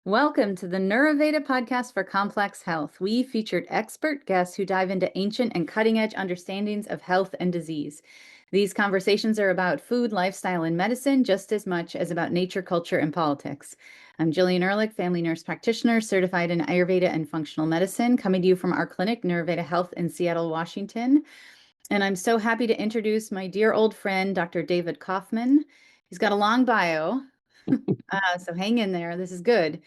Welcome to the Neuroveda Podcast for Complex Health. We featured expert guests who dive into ancient and cutting-edge understandings of health and disease. These conversations are about food, lifestyle, and medicine just as much as about nature, culture, and politics. I'm Gillian Ehrlich, family nurse practitioner, certified in Ayurveda and functional medicine, coming to you from our clinic, Neuroveda Health in Seattle, Washington. And I'm so happy to introduce my dear old friend, Dr. David Kaufman. He's got a long bio, so hang in there. This is good.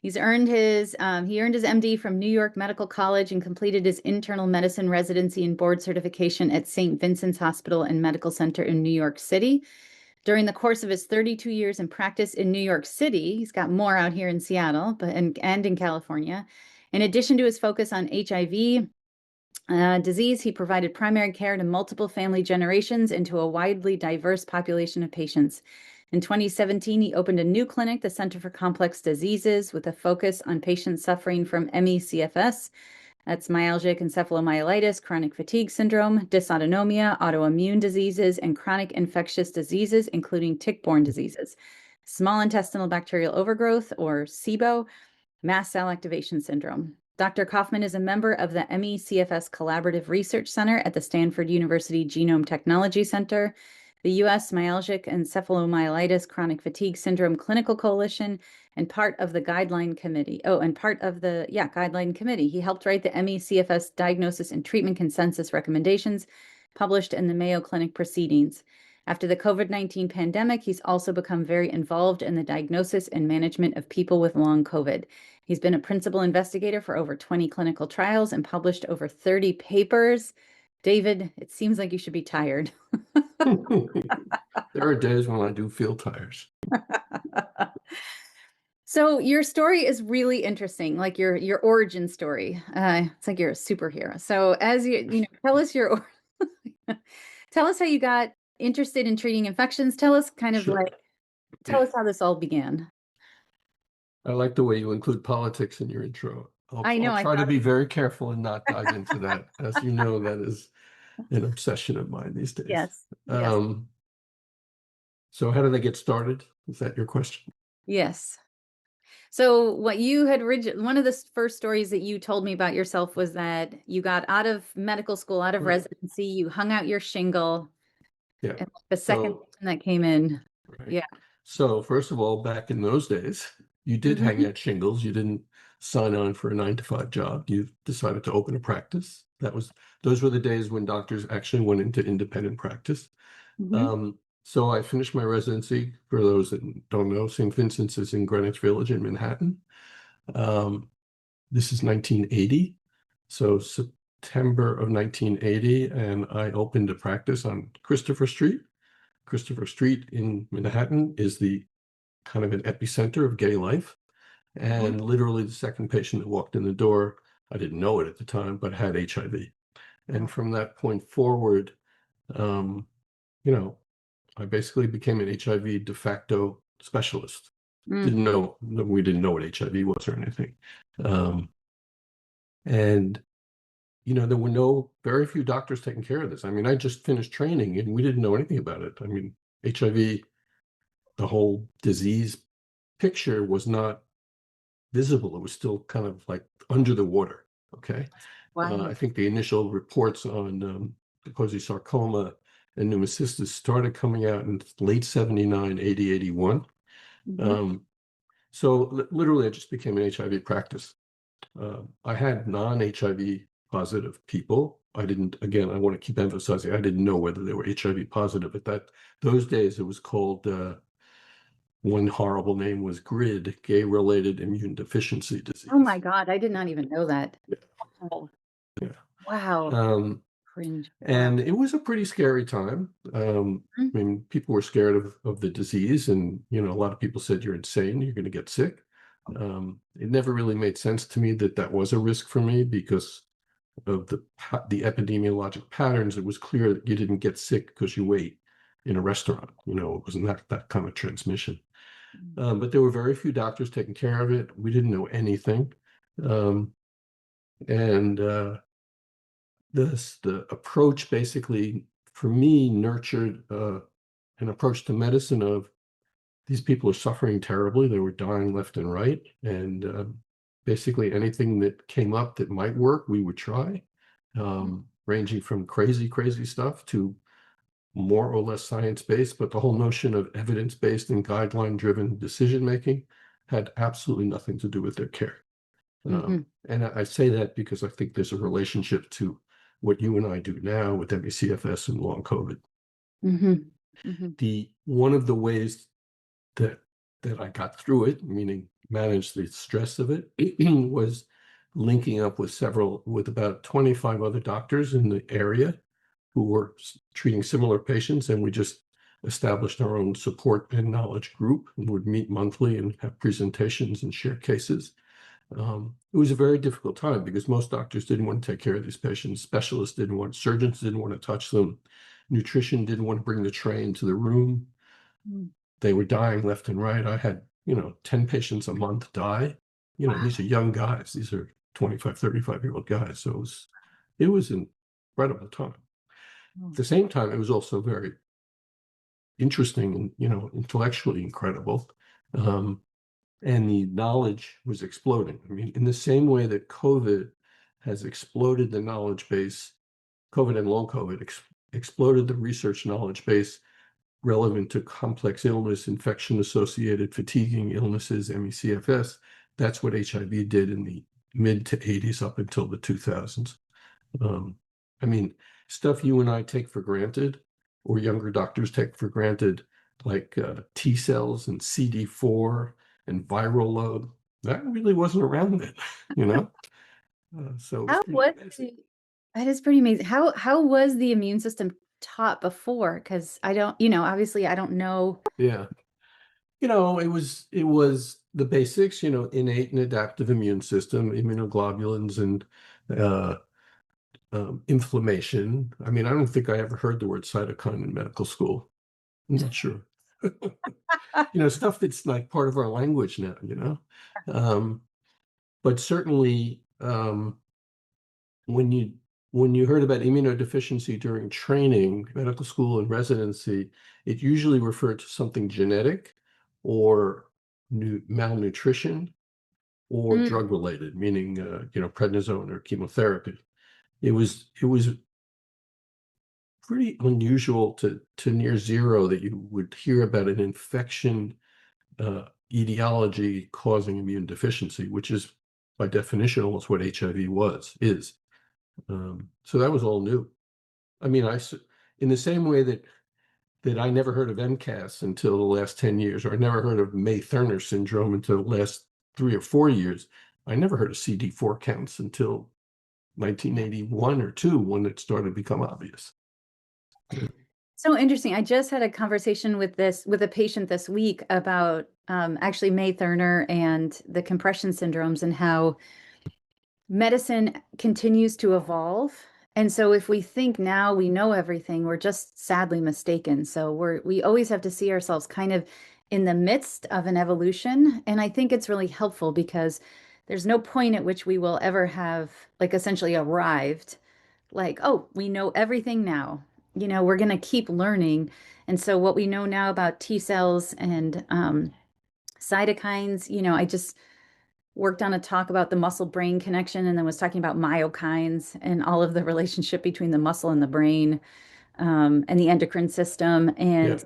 He earned his MD from New York Medical College and completed his internal medicine residency and board certification at St. Vincent's Hospital and Medical Center in New York City. During the course of his 32 years in practice in New York City, he's got more out here in Seattle and in California. In addition to his focus on HIV disease, he provided primary care to multiple family generations and to a widely diverse population of patients. In 2017, he opened a new clinic, the Center for Complex Diseases, with a focus on patients suffering from ME/CFS. That's myalgic encephalomyelitis, chronic fatigue syndrome, dysautonomia, autoimmune diseases, and chronic infectious diseases, including tick-borne diseases, small intestinal bacterial overgrowth, or SIBO, mast cell activation syndrome. Dr. Kaufman is a member of the ME/CFS Collaborative Research Center at the Stanford University Genome Technology Center, the U.S. Myalgic Encephalomyelitis Chronic Fatigue Syndrome Clinical Coalition, and part of the Guideline Committee. Guideline Committee. He helped write the ME/CFS Diagnosis and Treatment Consensus Recommendations, published in the Mayo Clinic Proceedings. After the COVID-19 pandemic, he's also become very involved in the diagnosis and management of people with long COVID. He's been a principal investigator for over 20 clinical trials and published over 30 papers. David, it seems like you should be tired. There are days when I do feel tired. So your story is really interesting, like your origin story. It's like you're a superhero. So as you tell us tell us how you got interested in treating infections. Tell us tell us how this all began. I like the way you include politics in your intro. I know. I'll try to be very careful and not dive into that. As you know, that is an obsession of mine these days. Yes. So how did I get started? Is that your question? Yes. So what you had one of the first stories that you told me about yourself was that you got out of medical school, out of residency, you hung out your shingle. Yeah. And the second person that came in. Right. Yeah. So first of all, back in those days, you did hang out shingles. You didn't sign on for a 9-to-5 job. You decided to open a practice. Those were the days when doctors actually went into independent practice. So I finished my residency. For those that don't know, St. Vincent's is in Greenwich Village in Manhattan. This is 1980. So September of 1980, and I opened a practice on Christopher Street. Christopher Street in Manhattan is the kind of an epicenter of gay life. And literally the second patient that walked in the door, I didn't know it at the time, but had HIV. And from that point forward, I basically became an HIV de facto specialist. We didn't know what HIV was or anything. And there were very few doctors taking care of this. I mean, I just finished training and we didn't know anything about it. I mean, HIV, the whole disease picture was not visible. It was still kind of like under the water. Okay. Wow. I think the initial reports on Kaposi sarcoma and pneumocystis started coming out in late 79, 80, 81. So literally I just became an HIV practice. I had non-HIV positive people. I want to keep emphasizing, I didn't know whether they were HIV positive. At those days, it was called, one horrible name was GRID, gay-related immune deficiency disease. Oh my God, I did not even know that. Yeah. Wow. Cringe. And it was a pretty scary time. I mean, people were scared of the disease, and a lot of people said, you're insane, you're going to get sick. It never really made sense to me that was a risk for me because of the epidemiologic patterns. It was clear that you didn't get sick because you ate in a restaurant. It wasn't that kind of transmission. But there were very few doctors taking care of it. We didn't know anything. The approach basically, for me, nurtured an approach to medicine of these people are suffering terribly. They were dying left and right. And basically anything that came up that might work, we would try, ranging from crazy, crazy stuff to more or less science-based. But the whole notion of evidence-based and guideline-driven decision-making had absolutely nothing to do with their care. And I say that because I think there's a relationship to what you and I do now with ME/CFS and long COVID. One of the ways that I got through it, meaning managed the stress of it, was linking up with about 25 other doctors in the area who were treating similar patients, and we just established our own support and knowledge group and would meet monthly and have presentations and share cases. It was a very difficult time because most doctors didn't want to take care of these patients. Specialists didn't want, surgeons didn't want to touch them. Nutrition didn't want to bring the tray into the room. They were dying left and right. I had, 10 patients a month die. Wow. These are young guys. These are 25, 35-year-old guys. So it was an incredible time. At the same time, it was also very interesting and, intellectually incredible. And the knowledge was exploding. I mean, in the same way that COVID has exploded the knowledge base, COVID and long COVID exploded the research knowledge base relevant to complex illness, infection-associated fatiguing illnesses, ME/CFS. That's what HIV did in the mid to 80s up until the 2000s. I mean, stuff you and I take for granted, or younger doctors take for granted, like T cells and CD4 and viral load, that really wasn't around then, so it was pretty amazing. That is pretty amazing. How was the immune system taught before? Because I don't, obviously I don't know. Yeah. It was the basics, innate and adaptive immune system, immunoglobulins and inflammation. I mean, I don't think I ever heard the word cytokine in medical school. I'm not sure. Stuff that's like part of our language now, but certainly when you heard about immunodeficiency during training, medical school and residency, it usually referred to something genetic or malnutrition or drug related, meaning prednisone or chemotherapy. It was pretty unusual to near zero that you would hear about an infection etiology causing immune deficiency, which is by definition almost what HIV is. So that was all new. I mean, in the same way that I never heard of MCAS until the last 10 years, or I never heard of May-Thurner syndrome until the last 3 or 4 years, I never heard of CD4 counts until 1981 or 2 when it started to become obvious. So interesting. I just had a conversation with a patient this week about actually May-Thurner and the compression syndromes and how medicine continues to evolve. And so if we think now we know everything, we're just sadly mistaken. So we always have to see ourselves kind of in the midst of an evolution. And I think it's really helpful because there's no point at which we will ever have like essentially arrived, like, oh, we know everything now. We're going to keep learning. And so what we know now about T cells and cytokines, I just worked on a talk about the muscle brain connection and then was talking about myokines and all of the relationship between the muscle and the brain and the endocrine system. And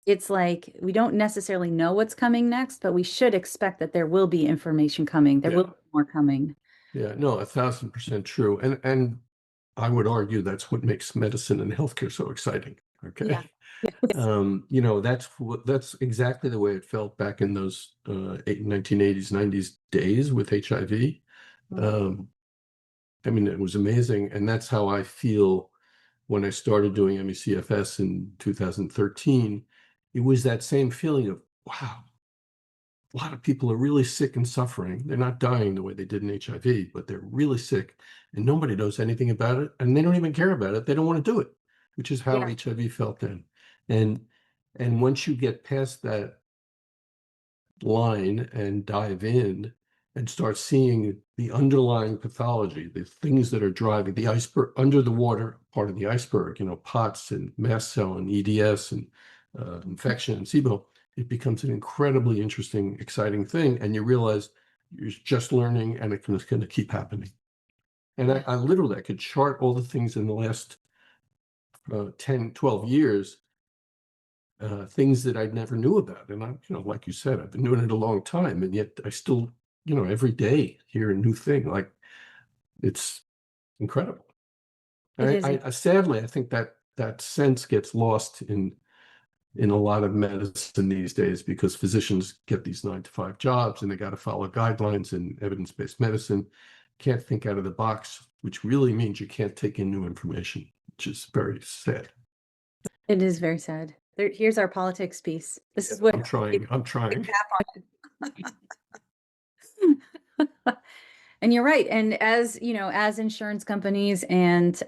it's like we don't necessarily know what's coming next, but we should expect that there will be information coming. There will be more coming. Yeah, no, 1,000% true. And I would argue that's what makes medicine and healthcare so exciting. Okay. Yeah. That's exactly the way it felt back in those 1980s, 90s days with HIV. I mean, it was amazing. And that's how I feel when I started doing ME/CFS in 2013. It was that same feeling of, wow, a lot of people are really sick and suffering. They're not dying the way they did in HIV, but they're really sick and nobody knows anything about it. And they don't even care about it. They don't want to do it, which is how HIV felt then. And once you get past that line and dive in and start seeing the underlying pathology, the things that are driving the iceberg, under the water part of the iceberg, POTS and mast cell and EDS and infection and SIBO, it becomes an incredibly interesting, exciting thing. And you realize you're just learning and it's going to keep happening. And I literally, I could chart all the things in the last 10, 12 years, things that I never knew about. And I'm, like you said, I've been doing it a long time, and yet I still, every day hear a new thing. Like, it's incredible. It is. I sadly, I think that sense gets lost in a lot of medicine these days, because physicians get these 9-to-5 jobs and they got to follow guidelines in evidence-based medicine, can't think out of the box, which really means you can't take in new information, which is very sad. It is very sad. Here's our politics piece. This is what I'm trying. And you're right. And as as insurance companies and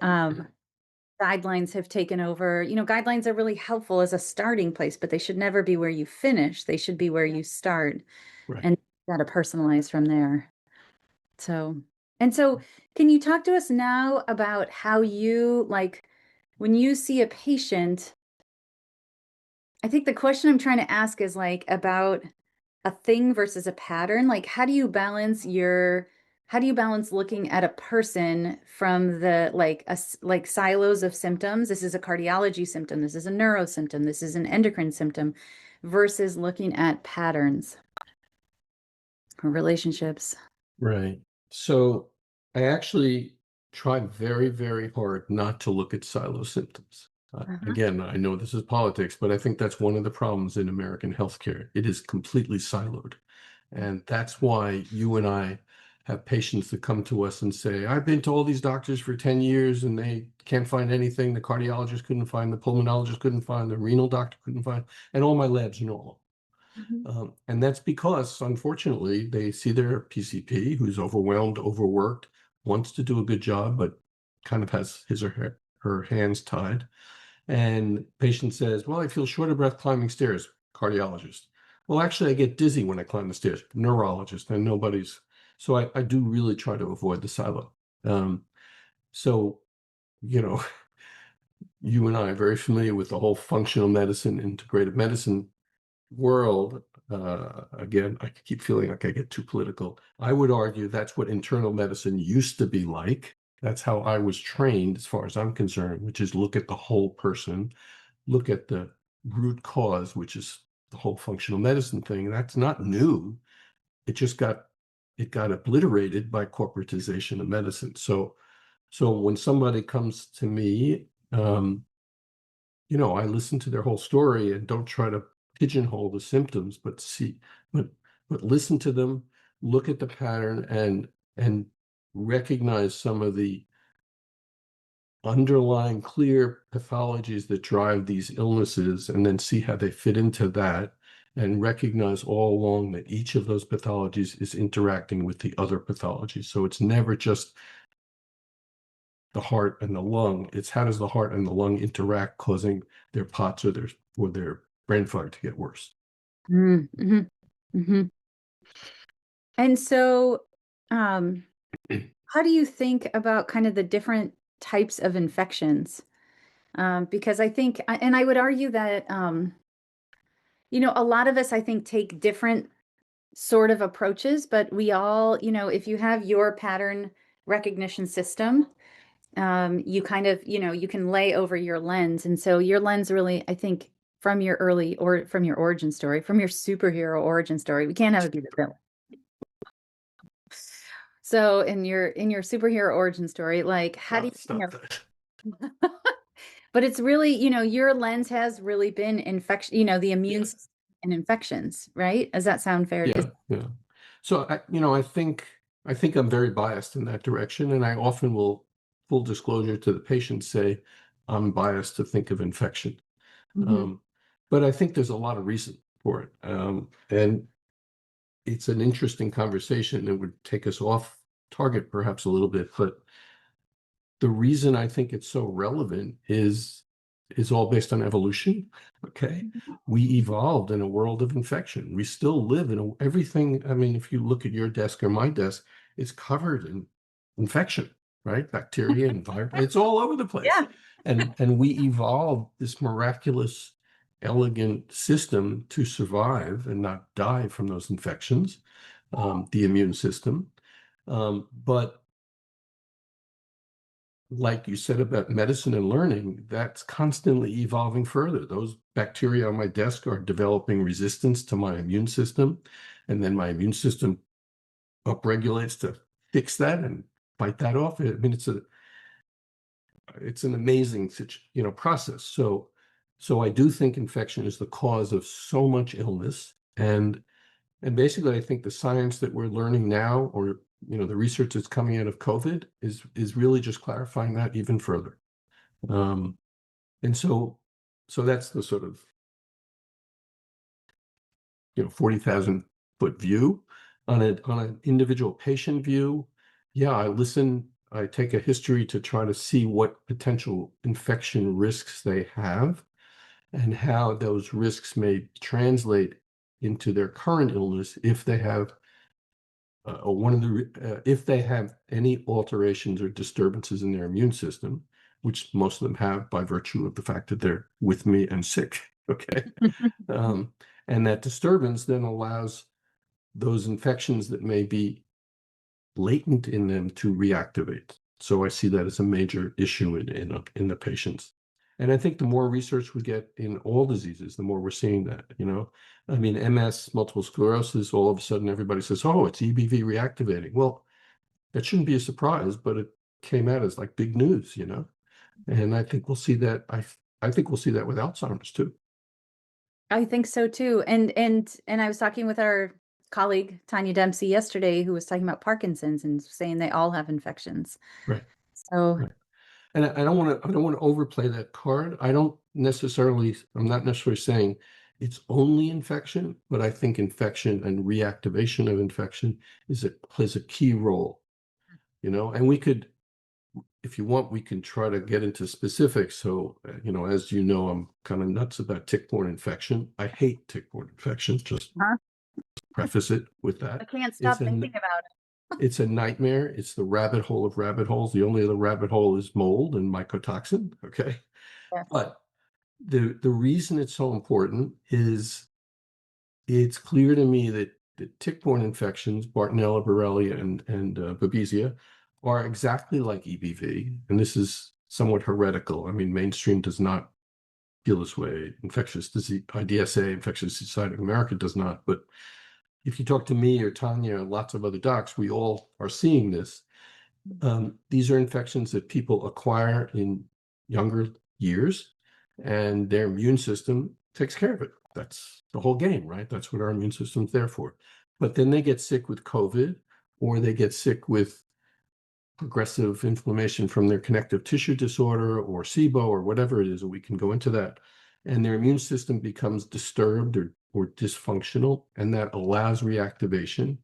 guidelines have taken over, guidelines are really helpful as a starting place, but they should never be where you finish. They should be where you start. Right. And you got to personalize from there. So can you talk to us now about how you, like, when you see a patient, I think the question I'm trying to ask is like about a thing versus a pattern. Like, how do you balance looking at a person from the like silos of symptoms? This is a cardiology symptom, this is a neuro symptom, this is an endocrine symptom, versus looking at patterns or relationships. Right. So I actually try very, very hard not to look at silo symptoms. Again, I know this is politics, but I think that's one of the problems in American healthcare. It is completely siloed. And that's why you and I have patients that come to us and say, I've been to all these doctors for 10 years and they can't find anything. The cardiologist couldn't find, the pulmonologist couldn't find, the renal doctor couldn't find, and all my labs are normal. And that's because, unfortunately, they see their PCP who's overwhelmed, overworked, wants to do a good job, but kind of has his or her hands tied. And patient says, well, I feel short of breath climbing stairs. Cardiologist. Well, actually, I get dizzy when I climb the stairs. Neurologist. And nobody's. So I do really try to avoid the silo. So, you and I are very familiar with the whole functional medicine, integrative medicine world. Again, I keep feeling like I get too political. I would argue that's what internal medicine used to be like. That's how I was trained, as far as I'm concerned, which is look at the whole person, look at the root cause, which is the whole functional medicine thing. That's not new. It just got obliterated by corporatization of medicine. So when somebody comes to me, I listen to their whole story and don't try to pigeonhole the symptoms, but listen to them, look at the pattern, and recognize some of the underlying clear pathologies that drive these illnesses, and then see how they fit into that, and recognize all along that each of those pathologies is interacting with the other pathologies. So it's never just the heart and the lung. It's how does the heart and the lung interact, causing their POTS or their brain fog to get worse. Mm-hmm. Mm-hmm. And so, how do you think about kind of the different types of infections? Because I think, and I would argue that, a lot of us, I think, take different sort of approaches, but we all, if you have your pattern recognition system, you kind of, you can lay over your lens. And so your lens really, I think, from your origin story, from your superhero origin story, we can't have it be the villain. So in your superhero origin story, like, how do you stop that? But it's really, your lens has really been infection, the immune system and infections, right? Does that sound fair? Yeah. So I think I'm very biased in that direction, and I often will, full disclosure to the patient, say I'm biased to think of infection. But I think there's a lot of reason for it, and it's an interesting conversation that would take us off target perhaps a little bit, but the reason I think it's so relevant is all based on evolution. Okay. We evolved in a world of infection. We still live in everything. I mean, if you look at your desk or my desk, it's covered in infection, right? Bacteria and virus. It's all over the place. Yeah. And we evolved this miraculous elegant system to survive and not die from those infections, the immune system. But like you said about medicine and learning, that's constantly evolving further. Those bacteria on my desk are developing resistance to my immune system, and then my immune system upregulates to fix that and fight that off. I mean, it's an amazing process. So I do think infection is the cause of so much illness, and basically I think the science that we're learning now, or the research that's coming out of COVID, is really just clarifying that even further. And so that's the sort of 40,000 foot view. On an individual patient view, yeah, I take a history to try to see what potential infection risks they have and how those risks may translate into their current illness if they have if they have any alterations or disturbances in their immune system, which most of them have by virtue of the fact that they're with me and sick. Okay. And that disturbance then allows those infections that may be latent in them to reactivate. So I see that as a major issue in the patients. And I think the more research we get in all diseases, the more we're seeing that, I mean, MS, multiple sclerosis, all of a sudden everybody says, oh, it's EBV reactivating. Well, that shouldn't be a surprise, but it came out as like big news, and I think we'll see that. I think we'll see that with Alzheimer's too. I think so too. And I was talking with our colleague Tanya Dempsey yesterday, who was talking about Parkinson's and saying they all have infections. Right. So Right. And I don't want to overplay that card. I'm not necessarily saying it's only infection, but I think infection and reactivation of infection plays a key role, and we could, if you want, we can try to get into specifics. So, as you know, I'm kind of nuts about tick-borne infection. I hate tick-borne infections, just preface it with that. I can't stop thinking about it. It's a nightmare. It's the rabbit hole of rabbit holes. The only other rabbit hole is mold and mycotoxin. Okay. Yes. But the reason it's so important is it's clear to me that the tick-borne infections, Bartonella, Borrelia, and Babesia, are exactly like EBV. And this is somewhat heretical. I mean, mainstream does not feel this way. Infectious disease, IDSA, Infectious Society of America, does not. But if you talk to me or Tanya or lots of other docs, we all are seeing this. These are infections that people acquire in younger years, and their immune system takes care of it. That's the whole game, right? That's what our immune system's there for. But then they get sick with COVID, or they get sick with progressive inflammation from their connective tissue disorder or SIBO or whatever it is, and we can go into that. And their immune system becomes disturbed or dysfunctional, and that allows reactivation.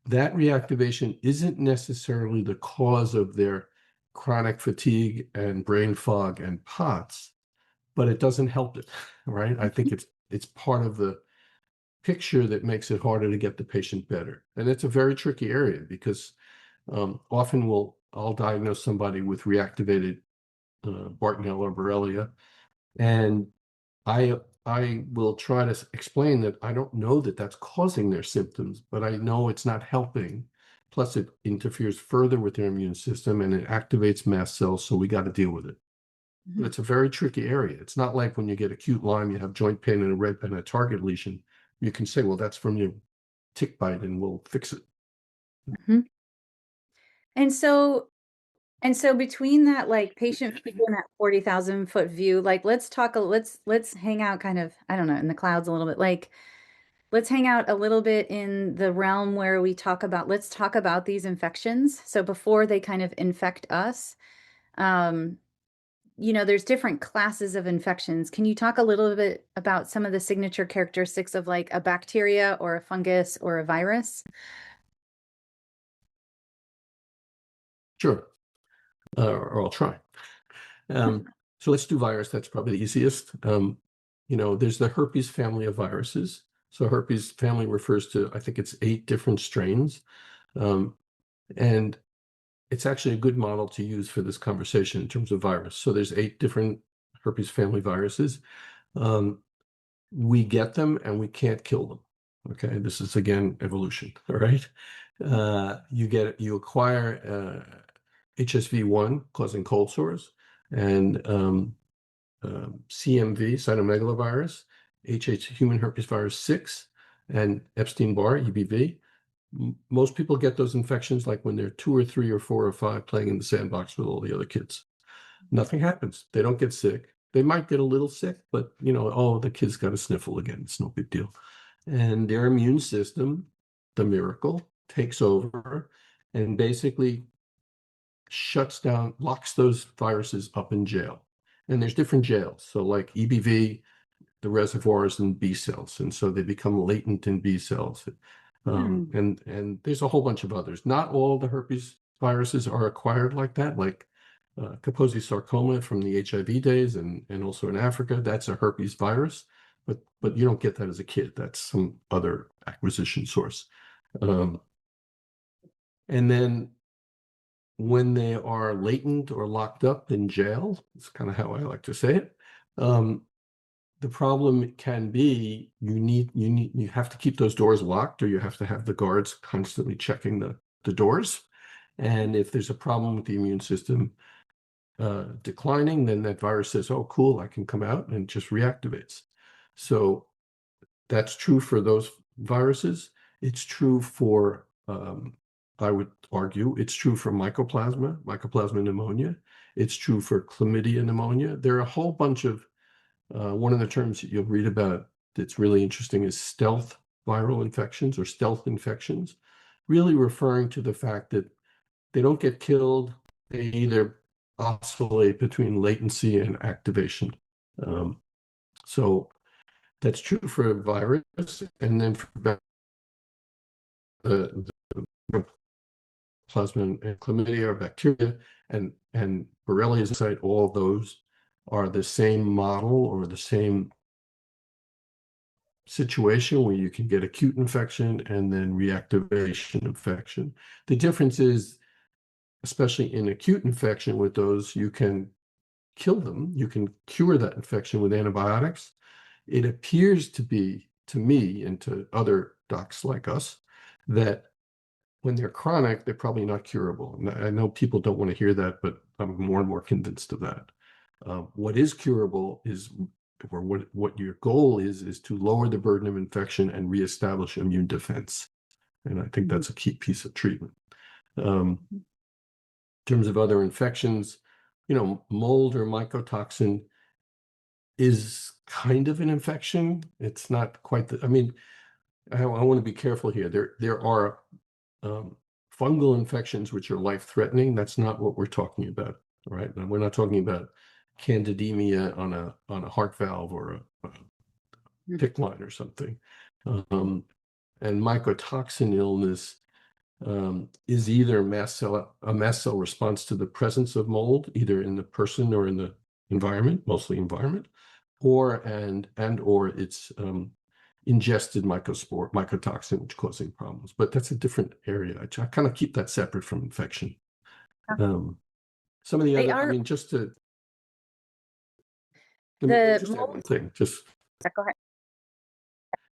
That reactivation isn't necessarily the cause of their chronic fatigue and brain fog and POTS, but it doesn't help it, right? I think it's part of the picture that makes it harder to get the patient better. And it's a very tricky area because often I'll diagnose somebody with reactivated Bartonella or Borrelia, and I will try to explain that I don't know that that's causing their symptoms, but I know it's not helping. Plus, it interferes further with their immune system and it activates mast cells, so we got to deal with it. But it's a very tricky area. It's not like when you get acute Lyme, you have joint pain and a target lesion. You can say, well, that's from your tick bite and we'll fix it. And so between that, like, patient view and that 40,000 foot view, like, let's hang out kind of, I don't know, in the clouds a little bit. Like, let's hang out a little bit in the realm where let's talk about these infections. So before they kind of infect us, there's different classes of infections. Can you talk a little bit about some of the signature characteristics of like a bacteria or a fungus or a virus? Sure. Or I'll try. So let's do virus. That's probably the easiest. There's the herpes family of viruses. So herpes family refers to, I think it's 8 different strains. And it's actually a good model to use for this conversation in terms of virus. So there's 8 different herpes family viruses. we get them and we can't kill them. Okay, this is again evolution. All right, you acquire HSV1 causing cold sores, and CMV, cytomegalovirus, human herpes virus 6, and Epstein-Barr, EBV. Most people get those infections like when they're 2 or 3 or 4 or 5 playing in the sandbox with all the other kids. Nothing happens. They don't get sick. They might get a little sick, but oh, the kid's got a sniffle again. It's no big deal. And their immune system, the miracle, takes over and basically shuts down, locks those viruses up in jail. And there's different jails. So like EBV, the reservoir is in B cells, and so they become latent in B cells. And there's a whole bunch of others. Not all the herpes viruses are acquired like that, like Kaposi sarcoma from the HIV days, and also in Africa, that's a herpes virus, but you don't get that as a kid. That's some other acquisition source. And then when they are latent or locked up in jail, it's kind of how I like to say it. The problem can be you have to keep those doors locked, or you have to have the guards constantly checking the doors. And if there's a problem with the immune system declining, then that virus says, oh, cool, I can come out, and just reactivates. So that's true for those viruses. It's true for, I would argue, it's true for mycoplasma pneumonia. It's true for chlamydia pneumonia. There are a whole bunch of, one of the terms that you'll read about that's really interesting is stealth viral infections or stealth infections, really referring to the fact that they don't get killed. They either oscillate between latency and activation. So that's true for a virus, and then for the plasma and chlamydia or bacteria and Borrelia site, all those are the same model or the same situation where you can get acute infection and then reactivation infection. The difference is, especially in acute infection with those, you can kill them. You can cure that infection with antibiotics. It appears to be, to me and to other docs like us, that when they're chronic, they're probably not curable. And I know people don't want to hear that, but I'm more and more convinced of that. What is curable is, or what your goal is to lower the burden of infection and reestablish immune defense. And I think that's a key piece of treatment. In terms of other infections, mold or mycotoxin is kind of an infection. It's not quite I want to be careful here. There are fungal infections which are life-threatening. That's not what we're talking about, right? And we're not talking about candidemia on a heart valve or a PICC line or something. And mycotoxin illness is either a mast cell response to the presence of mold, either in the person or in the environment, mostly environment, or it's ingested mycotoxin, which causing problems. But that's a different area. I kind of keep that separate from infection. Some of the other, just to just add one thing. Go ahead.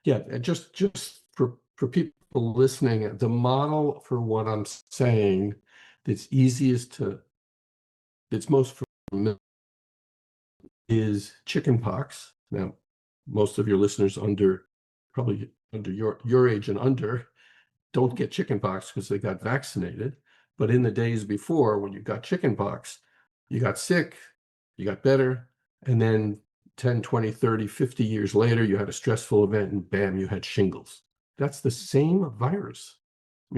Yeah, just for people listening, the model for what I'm saying that's most familiar is chickenpox. Now, most of your listeners probably under your age and under don't get chickenpox because they got vaccinated. But in the days before, when you got chickenpox, you got sick, you got better, and then 10, 20, 30, 50 years later, you had a stressful event and bam, you had shingles. That's the same virus.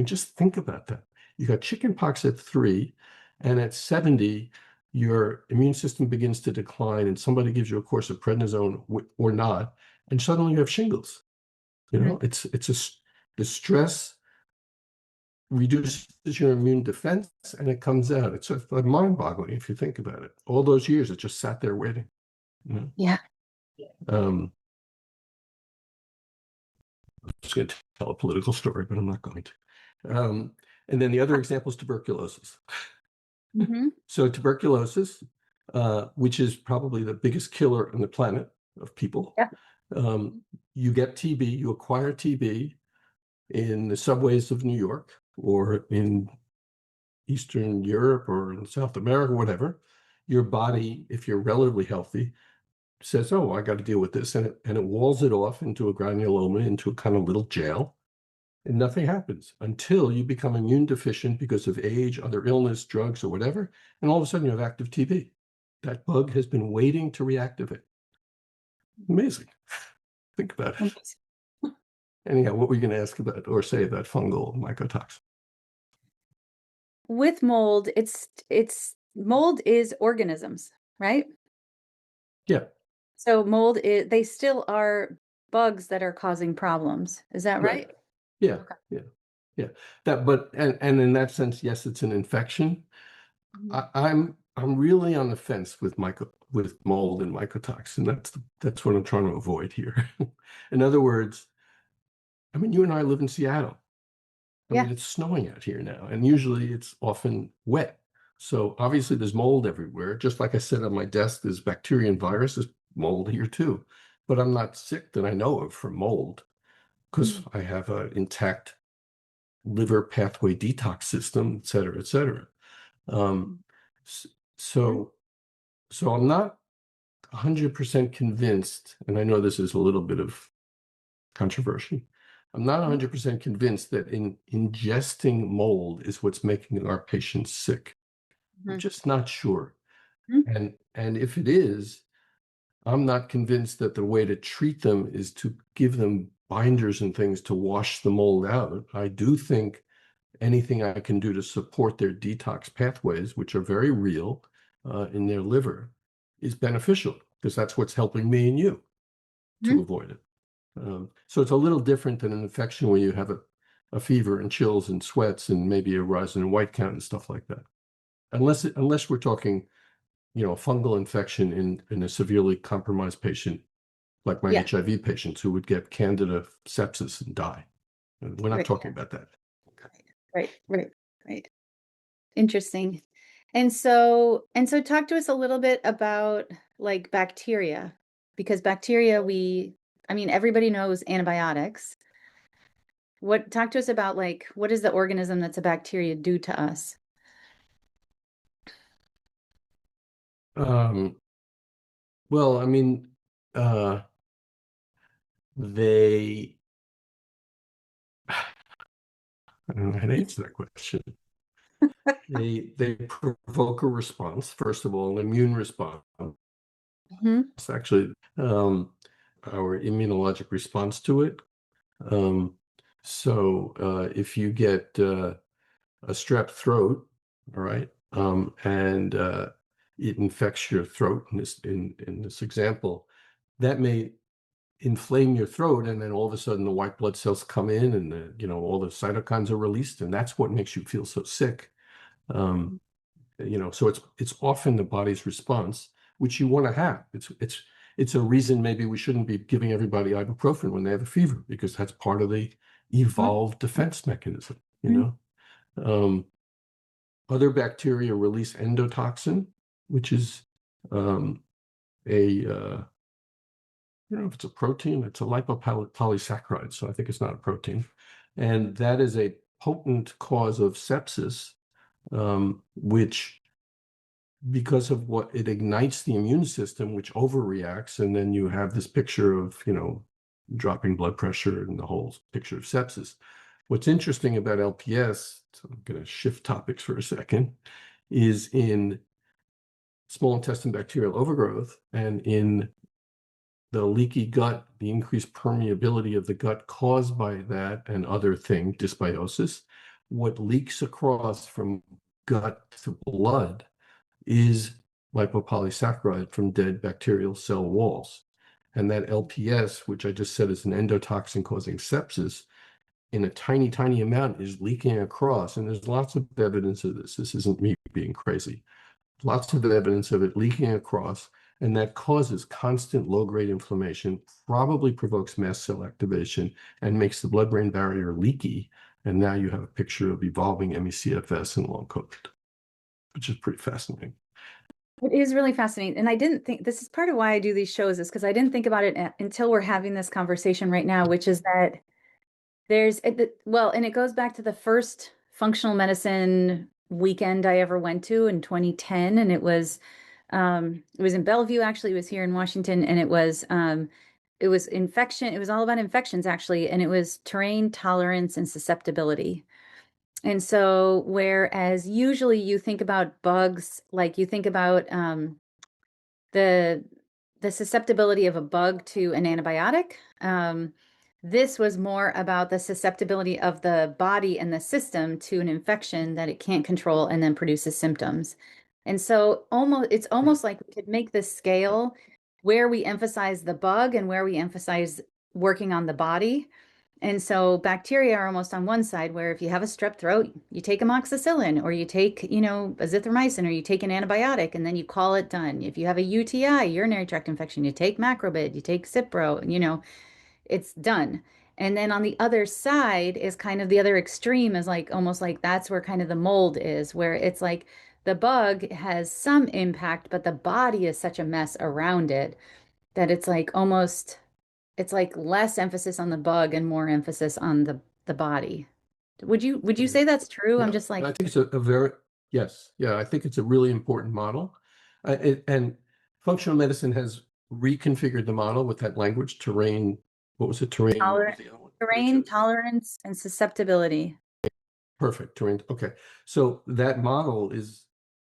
Just think about that. You got chickenpox at 3, and at 70, your immune system begins to decline, and somebody gives you a course of prednisone or not, and suddenly you have shingles. The stress reduces your immune defense, and it comes out. It's sort of mind-boggling if you think about it. All those years, it just sat there waiting. Yeah. I'm just going to tell a political story, but I'm not going to. And then the other example is tuberculosis. So tuberculosis, which is probably the biggest killer on the planet of people, You get TB, you acquire TB in the subways of New York or in Eastern Europe or in South America, whatever. Your body, if you're relatively healthy, says, oh, I got to deal with this. And it walls it off into a granuloma, into a kind of little jail. And nothing happens until you become immune deficient because of age, other illness, drugs, or whatever. And all of a sudden you have active TB. That bug has been waiting to reactivate. Amazing. Think about it. Anyhow, what were you going to ask about or say about fungal mycotoxins? With mold, it's mold is organisms, right? Yeah. So mold is, they still are bugs that are causing problems. Is that right? Yeah. Okay. Yeah. And in that sense, yes, it's an infection. I'm really on the fence with mold and mycotoxin. That's what I'm trying to avoid here. In other words, I mean, you and I live in Seattle. I Yeah. mean, it's snowing out here now, and usually it's often wet. So obviously there's mold everywhere. Just like I said on my desk, there's bacteria and viruses, mold here too. But I'm not sick that I know of from mold because I have an intact liver pathway detox system, et cetera, et cetera. So I'm not 100% convinced, and I know this is a little bit of controversy. I'm not 100% convinced that ingesting mold is what's making our patients sick. I'm just not sure. And if it is, I'm not convinced that the way to treat them is to give them binders and things to wash the mold out. I do think anything I can do to support their detox pathways, which are very real in their liver, is beneficial because that's what's helping me and you to avoid it. So it's a little different than an infection where you have a fever and chills and sweats and maybe a rise in white count and stuff like that. Unless we're talking, a fungal infection in a severely compromised patient, like my HIV patients who would get candida sepsis and die. We're not talking about that. Right. Interesting. And so talk to us a little bit about like bacteria, because bacteria, everybody knows antibiotics. Talk to us about like, what does the organism that's a bacteria do to us? Well, I mean, they, I don't know how to answer that question. They provoke a response, first of all, an immune response. It's actually our immunologic response to it. So if you get a strep throat, all right, and it infects your throat in this example, that may inflame your throat, and then all of a sudden the white blood cells come in, and all the cytokines are released, and that's what makes you feel so sick. So it's often the body's response, which you want to have. It's a reason maybe we shouldn't be giving everybody ibuprofen when they have a fever, because that's part of the evolved defense mechanism. Other bacteria release endotoxin, which is if it's a protein, it's a lipopolysaccharide, so I think it's not a protein. And that is a potent cause of sepsis, which, because of what it ignites the immune system, which overreacts, and then you have this picture of, dropping blood pressure and the whole picture of sepsis. What's interesting about LPS, so I'm going to shift topics for a second, is in small intestine bacterial overgrowth and in the leaky gut, the increased permeability of the gut caused by that and other thing, dysbiosis, what leaks across from gut to blood is lipopolysaccharide from dead bacterial cell walls. And that LPS, which I just said is an endotoxin causing sepsis, in a tiny, tiny amount is leaking across. And there's lots of evidence of this. This isn't me being crazy. Lots of evidence of it leaking across, and that causes constant low-grade inflammation, probably provokes mast cell activation, and makes the blood-brain barrier leaky. And now you have a picture of evolving ME/CFS and long COVID, which is pretty fascinating. It is really fascinating. And I didn't think this is part of why I do these shows is because I didn't think about it until we're having this conversation right now, which is that well, and it goes back to the first functional medicine weekend I ever went to in 2010. And it was in Bellevue, actually. It was here in Washington. And it was infection. It was all about infections, actually. And it was terrain tolerance and susceptibility. And so, whereas usually you think about bugs, like you think about the the susceptibility of a bug to an antibiotic. This was more about the susceptibility of the body and the system to an infection that it can't control and then produces symptoms. And so it's Right. almost like we could make this scale where we emphasize the bug and where we emphasize working on the body. And so bacteria are almost on one side, where if you have a strep throat, you take amoxicillin or you take, azithromycin or you take an antibiotic and then you call it done. If you have a UTI, urinary tract infection, you take Macrobid, you take Cipro, it's done. And then on the other side is kind of the other extreme is like almost like that's where kind of the mold is, where it's like the bug has some impact, but the body is such a mess around it that it's like less emphasis on the bug and more emphasis on the body. Would you Yeah. say that's true? I'm Yeah. just And like I think it's a very, yes. Yeah. I think it's a really important model. And functional medicine has reconfigured the model with that language, terrain. What was it? Terrain. What was tolerant the other one? terrain tolerance and susceptibility. Perfect. Terrain. Okay. So that model is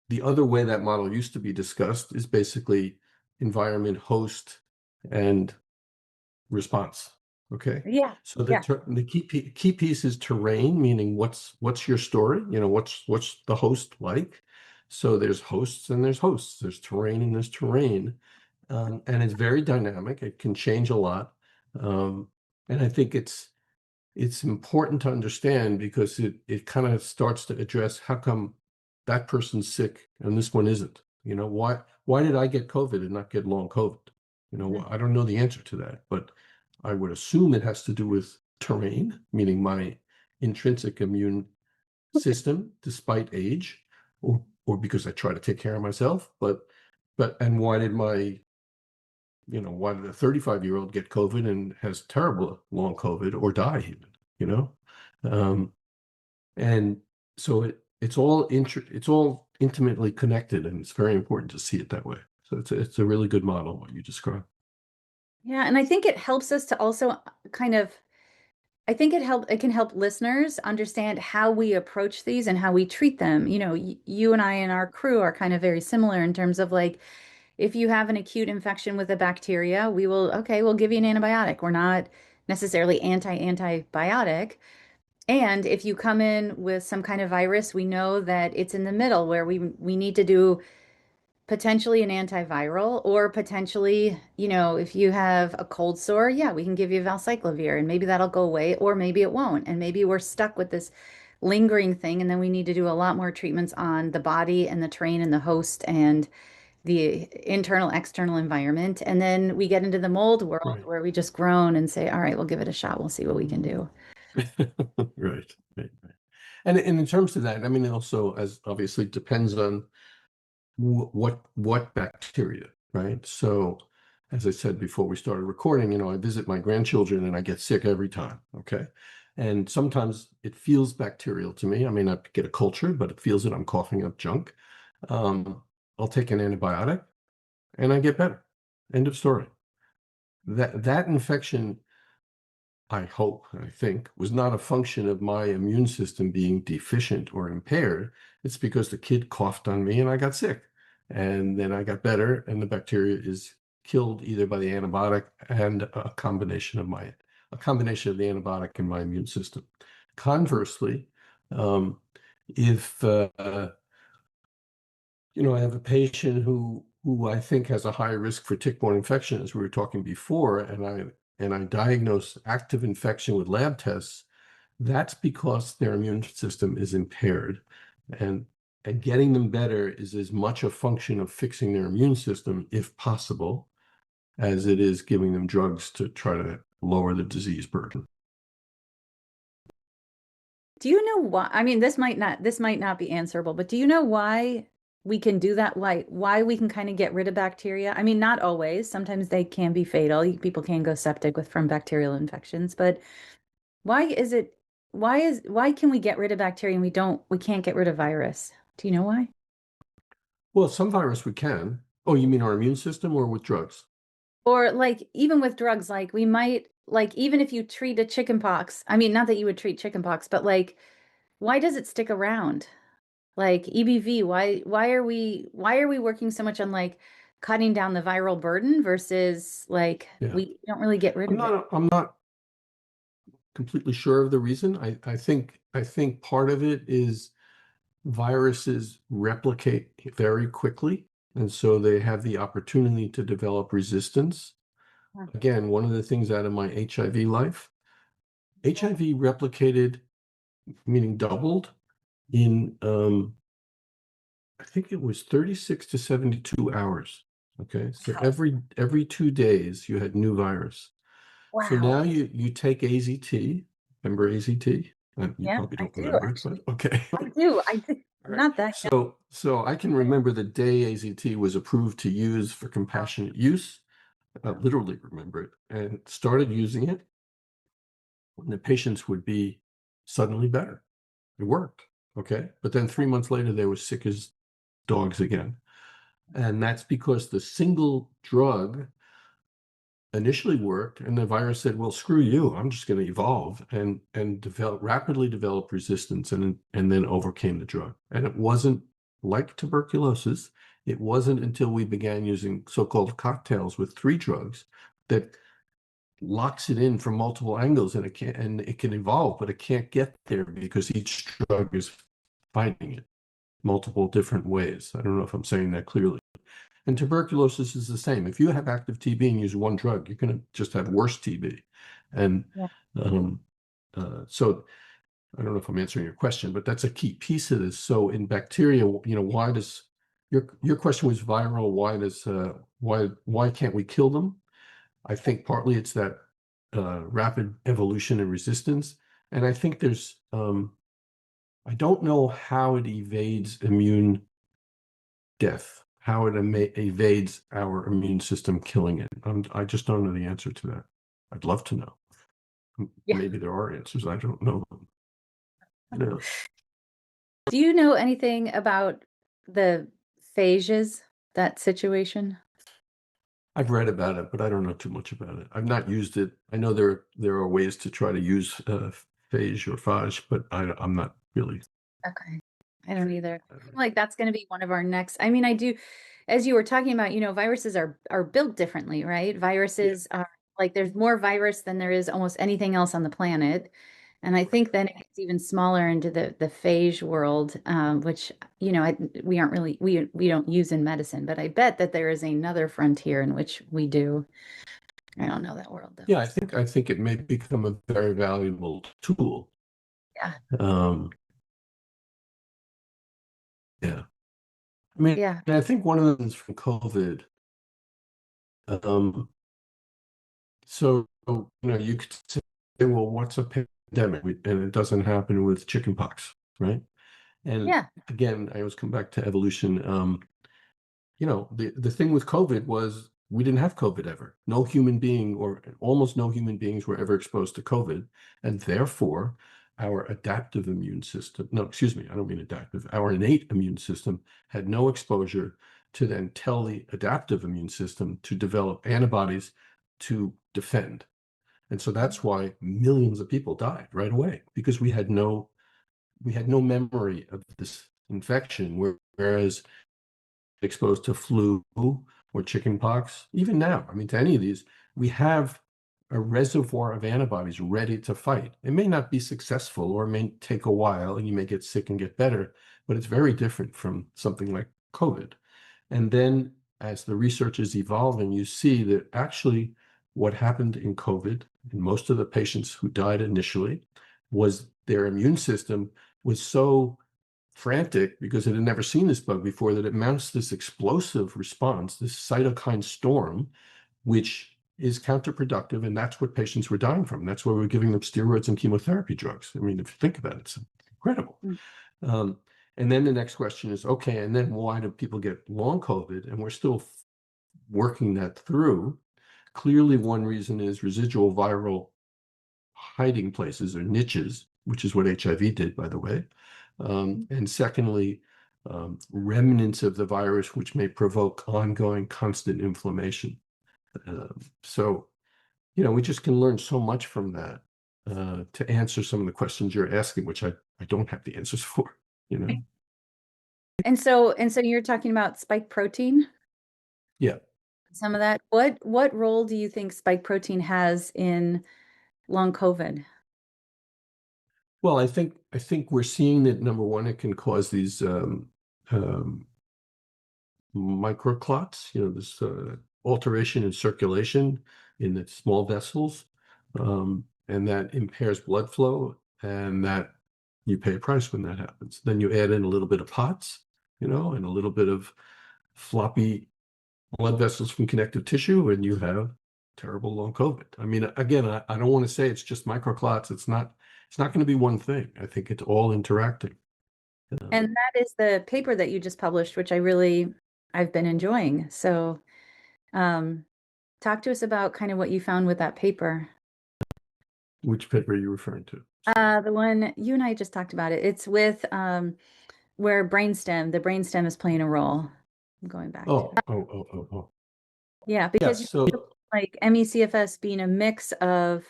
the other way that model used to be discussed is basically environment, host, and response. Okay. Yeah. So Yeah. the key piece is terrain, meaning what's your story? What's the host like? So there's hosts and there's hosts. There's terrain and there's terrain, and it's very dynamic. It can change a lot, and I think it's important to understand because it kind of starts to address how come that person's sick and this one isn't. Why did I get COVID and not get long COVID? Mhm. I don't know the answer to that, but I would assume it has to do with terrain, meaning my intrinsic immune system, despite age, or because I try to take care of myself. And why did a 35-year-old get COVID and has terrible long COVID or die even, you know? Um, and so it's all intimately connected, and it's very important to see it that way. So it's a really good model, what you described. Yeah, and I think it helps us to also kind of I think it can help listeners understand how we approach these and how we treat them. You and I and our crew are kind of very similar in terms of like if you have an acute infection with a bacteria, we'll give you an antibiotic. We're not necessarily anti-antibiotic. And if you come in with some kind of virus, we know that it's in the middle where we need to do potentially an antiviral or potentially, if you have a cold sore, yeah, we can give you valcyclovir and maybe that'll go away or maybe it won't. And maybe we're stuck with this lingering thing and then we need to do a lot more treatments on the body and the terrain and the host and the internal external environment. And then we get into the mold world Right. where we just groan and say, all right, we'll give it a shot. We'll see what we can do. Right. Right. Right. And in terms of that, I mean, it also as obviously depends on what bacteria, right? So, as I said before we started recording, I visit my grandchildren and I get sick every time. Okay. And sometimes it feels bacterial to me. I may not get a culture, but it feels that I'm coughing up junk. I'll take an antibiotic and I get better. End of story. That infection, I hope, I think, was not a function of my immune system being deficient or impaired. It's because the kid coughed on me and I got sick. And then I got better, and the bacteria is killed either by the antibiotic and a combination of the antibiotic and my immune system. Conversely, um, if I have a patient who I think has a high risk for tick-borne infection, as we were talking before, and I diagnose active infection with lab tests, that's because their immune system is impaired. And and getting them better is as much a function of fixing their immune system, if possible, as it is giving them drugs to try to lower the disease burden. Do you know why? I mean, this might not be answerable, but do you know why we can do that, why we can kind of get rid of bacteria. I mean, not always. Sometimes they can be fatal. People can go septic from bacterial infections, but why is it why can we get rid of bacteria and we can't get rid of virus? Do you know why? Well, some virus we can. Oh, you mean our immune system or with drugs? Or like even with drugs, like we might like even if you treat a chicken pox, I mean, not that you would treat chicken pox, but like why does it stick around? Like EBV, why are we working so much on like cutting down the viral burden versus like Yeah. we don't really get rid of it? I'm not completely sure of the reason. I think part of it is viruses replicate very quickly, and so they have the opportunity to develop resistance. Huh. Again, one of the things out of my HIV life, HIV replicated, meaning doubled, in I think it was 36 to 72 hours. Okay, so Wow. every 2 days you had new virus. So Wow. now you take AZT. Remember AZT? You Yeah, probably I don't do remember it, but actually. okay. I do. I do. All I'm right. not that young. So I can remember the day AZT was approved to use for compassionate use. I literally remember it and started using it when the patients would be suddenly better. It worked. Okay. But then 3 months later, they were sick as dogs again. And that's because the single drug initially worked, and the virus said, "Well, screw you! I'm just going to evolve," and rapidly develop resistance, and then overcame the drug. And it wasn't like tuberculosis. It wasn't until we began using so-called cocktails with 3 drugs that locks it in from multiple angles, and it can evolve, but it can't get there because each drug is fighting it multiple different ways. I don't know if I'm saying that clearly. And tuberculosis is the same. If you have active TB and use one drug, you're going to just have worse TB. And Yeah. um, so I don't know if I'm answering your question, but that's a key piece of this. So in bacteria, why does your question was viral? Why can't we kill them? I think partly it's that rapid evolution and resistance, and I think there's I don't know how it evades immune death, how it evades our immune system killing it. I just don't know the answer to that. I'd love to know. Yeah. Maybe there are answers. I don't know. You Do you know anything about the phages, that situation? I've read about it, but I don't know too much about it. I've not used it. I know there are ways to try to use phage or phage, but I'm not really. Okay. I don't either. I don't know. Like that's going to be one of our next. I mean, I do, as you were talking about, viruses are built differently, right? Yeah. Viruses are like there's more virus than there is almost anything else on the planet. And I think then it gets even smaller into the phage world, which we aren't really we don't use in medicine, but I bet that there is another frontier in which we do. I don't know that world though. Yeah, I think it may become a very valuable tool. Yeah. Um, yeah. I mean, Yeah. I think one of the things from COVID, um, so you could say, well, what's a pandemic? And it doesn't happen with chickenpox, right? And Yeah. again, I always come back to evolution. The thing with COVID was we didn't have COVID ever. No human being or almost no human beings were ever exposed to COVID. And therefore, our adaptive immune system, no, excuse me, I don't mean adaptive, our innate immune system had no exposure to then tell the adaptive immune system to develop antibodies to defend. And so that's why millions of people died right away because we had no memory of this infection, whereas exposed to flu or chickenpox, even now, I mean, to any of these, we have a reservoir of antibodies ready to fight. It may not be successful or it may take a while and you may get sick and get better, but it's very different from something like COVID. And then as the research is evolving, you see that actually what happened in COVID in most of the patients who died initially was their immune system was so frantic because it had never seen this bug before that it mounts this explosive response, this cytokine storm, which is counterproductive. And that's what patients were dying from. That's why we're giving them steroids and chemotherapy drugs. I mean, if you think about it, it's incredible. Mm. Um, And then the next question is, okay, and then why do people get long COVID? And we're still working that through. Clearly, one reason is residual viral hiding places or niches, which is what HIV did, by the way. And secondly, remnants of the virus, which may provoke ongoing constant inflammation. So, we just can learn so much from that to answer some of the questions you're asking, which I don't have the answers for, And so you're talking about spike protein, Yeah. some of that. What role do you think spike protein has in long COVID? Well, I think we're seeing that number one, it can cause these microclots, this alteration in circulation in the small vessels, and that impairs blood flow, and that you pay a price when that happens. Then you add in a little bit of POTS, and a little bit of floppy blood vessels from connective tissue, and you have terrible long COVID. I mean, again, I don't want to say it's just microclots. It's not going to be one thing. I think it's all interacting. And that is the paper that you just published, which I've been enjoying. So, talk to us about kind of what you found with that paper. Which paper are you referring to? The one you and I just talked about it. It's with where the brainstem is playing a role. I'm going back. Oh. Yeah, because Yes, so like ME/CFS being a mix of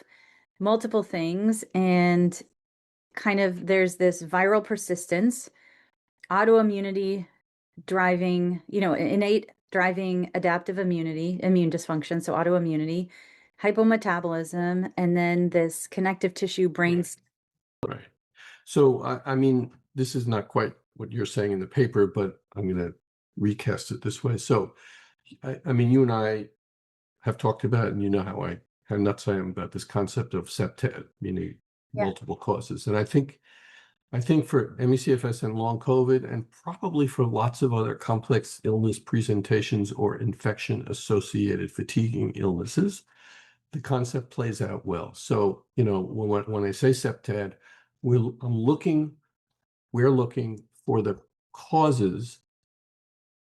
multiple things, and kind of there's this viral persistence, autoimmunity driving, innate driving adaptive immunity, immune dysfunction, so autoimmunity, hypometabolism, and then this connective tissue brain. Right. So, I mean, this is not quite what you're saying in the paper, but I'm going to recast it this way. So, I mean, you and I have talked about it, and you know how nuts I am about this concept of septet, meaning multiple causes. And I think for ME/CFS and long COVID, and probably for lots of other complex illness presentations or infection-associated fatiguing illnesses, the concept plays out well. So, when I say septet, we're looking for the causes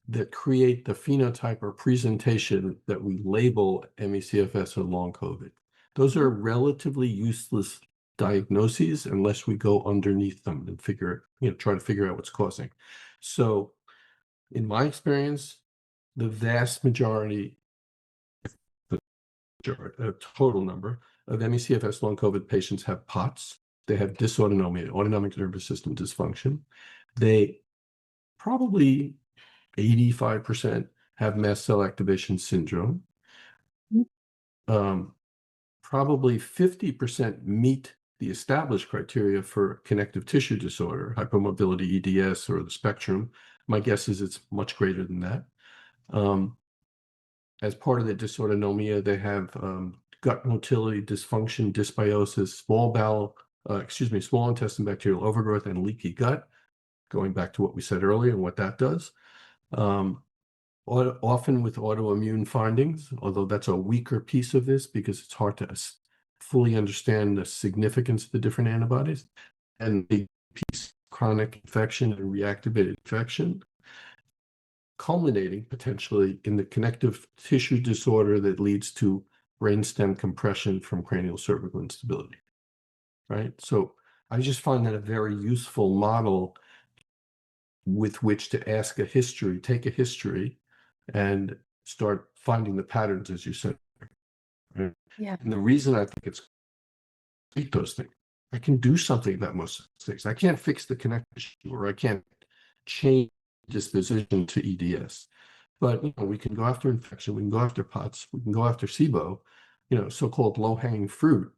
that create the phenotype or presentation that we label ME/CFS or long COVID. Those are relatively useless diagnoses unless we go underneath them and try to figure out what's causing. So, in my experience, the vast majority, a total number of ME/CFS long COVID patients have POTS. They have dysautonomia, autonomic nervous system dysfunction. They probably 85% have mast cell activation syndrome. Probably 50% meet the established criteria for connective tissue disorder, hypermobility EDS or the spectrum. My guess is it's much greater than that. As part of the dysautonomia, they have gut motility dysfunction, dysbiosis, small intestine bacterial overgrowth, and leaky gut, going back to what we said earlier and what that does. Often with autoimmune findings, although that's a weaker piece of this because it's hard to fully understand the significance of the different antibodies, and the piece chronic infection and reactivated infection, culminating potentially in the connective tissue disorder that leads to brainstem compression from cranial cervical instability, right? So I just find that a very useful model with which to take a history and start finding the patterns, as you said. Right? Yeah. And the reason I think it's those things, I can do something about most things. I can't fix the connective tissue, or I can't change disposition to EDS. But we can go after infection, we can go after POTS, we can go after SIBO, so-called low-hanging fruit.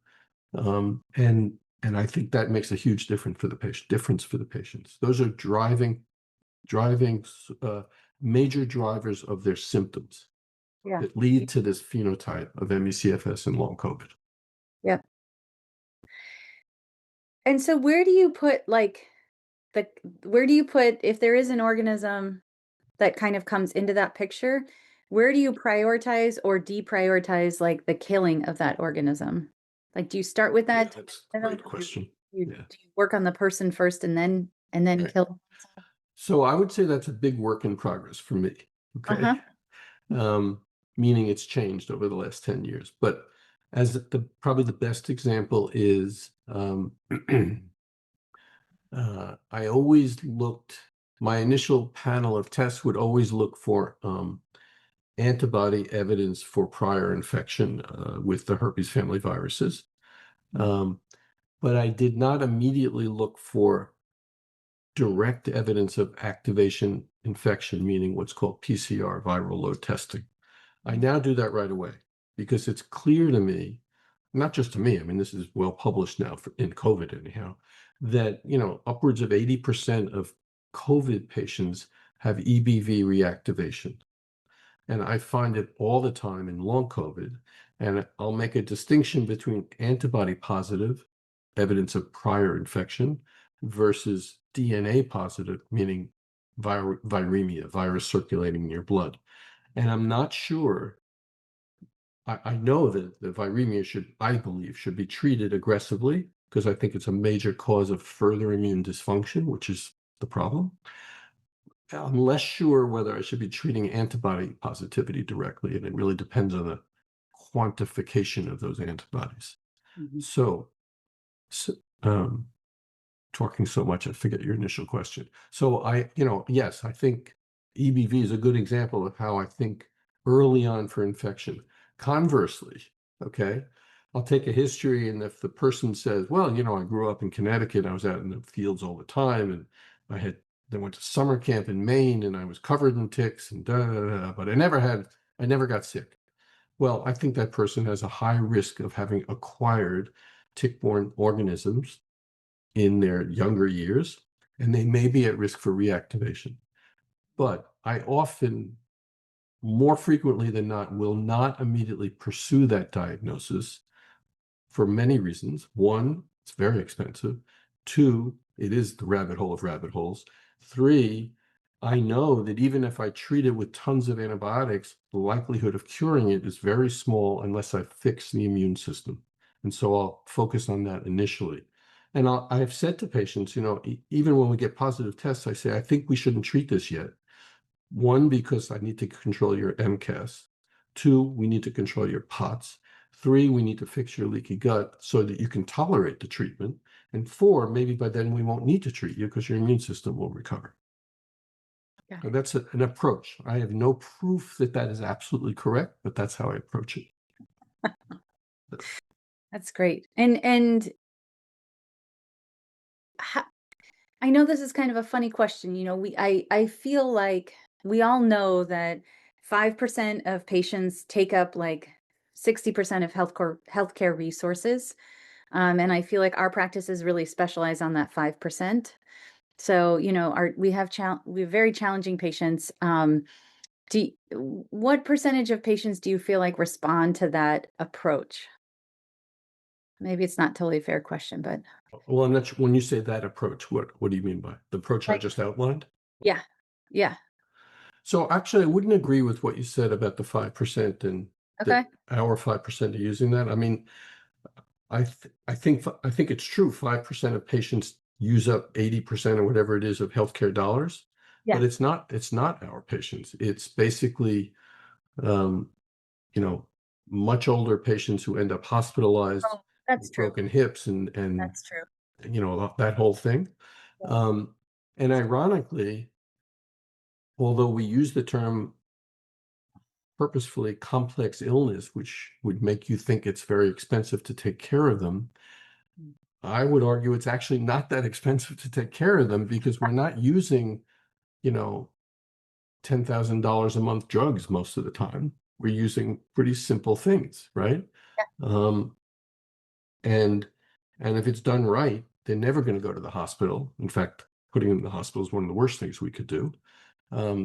And I think that makes a huge difference for the patients. Those are driving major drivers of their symptoms that lead to this phenotype of ME/CFS and long COVID. Yep. And so where do you put if there is an organism that kind of comes into that picture, where do you prioritize or deprioritize like the killing of that organism? Like, do you start with that? That's a great question. Do you work on the person first and then Right. kill? So I would say that's a big work in progress for me. Okay. Uh-huh. Meaning it's changed over the last 10 years. But as probably the best example is I always looked, my initial panel of tests would always look for antibody evidence for prior infection with the herpes family viruses. But I did not immediately look for direct evidence of activation infection, meaning what's called PCR, viral load testing. I now do that right away because it's clear to me, not just to me, I mean, this is well published now in COVID anyhow, that, upwards of 80% of COVID patients have EBV reactivation. And I find it all the time in long COVID. And I'll make a distinction between antibody positive, evidence of prior infection, versus DNA positive, meaning viremia, virus circulating in your blood. And I'm not sure. I know that the viremia I believe, should be treated aggressively because I think it's a major cause of further immune dysfunction, which is the problem. I'm less sure whether I should be treating antibody positivity directly, and it really depends on the quantification of those antibodies. So, talking so much, I forget your initial question. So yes, I think EBV is a good example of how I think early on for infection. Conversely, okay, I'll take a history, and if the person says, well, I grew up in Connecticut, I was out in the fields all the time, and I went to summer camp in Maine, and I was covered in ticks, and but I never got sick. Well, I think that person has a high risk of having acquired tick-borne organisms in their younger years, and they may be at risk for reactivation. But I often, more frequently than not, will not immediately pursue that diagnosis for many reasons. One, it's very expensive. Two, it is the rabbit hole of rabbit holes. Three, I know that even if I treat it with tons of antibiotics, the likelihood of curing it is very small unless I fix the immune system. And so I'll focus on that initially. And I've said to patients, even when we get positive tests, I say, I think we shouldn't treat this yet. One, because I need to control your MCAS. Two, we need to control your POTS. Three, we need to fix your leaky gut so that you can tolerate the treatment. And four, maybe by then we won't need to treat you because your immune system will recover. And that's an approach. I have no proof that is absolutely correct, but that's how I approach it. That's great. And I know this is kind of a funny question. I feel like we all know that 5% of patients take up like 60% of healthcare resources. And I feel like our practices really specialize on that 5%. So, we have very challenging patients. What percentage of patients do you feel like respond to that approach? Maybe it's not totally a fair question, but Well, I'm not sure, when you say that approach, what do you mean by the approach I just outlined? yeah. Yeah. So actually, I wouldn't agree with what you said about the 5% and Okay. that our 5% are using that. I mean, I think it's true. 5% of patients use up 80% or whatever it is of healthcare dollars, Yeah. but it's not our patients. It's basically, um, much older patients who end up hospitalized, Oh, that's with true. broken hips, and That's true. that whole thing. And ironically, although we use the term purposefully complex illness, which would make you think it's very expensive to take care of them, I would argue it's actually not that expensive to take care of them because we're not using, $10,000 a month drugs most of the time. We're using pretty simple things, right? Um, and if it's done right, they're never going to go to the hospital. In fact, putting them in the hospital is one of the worst things we could do.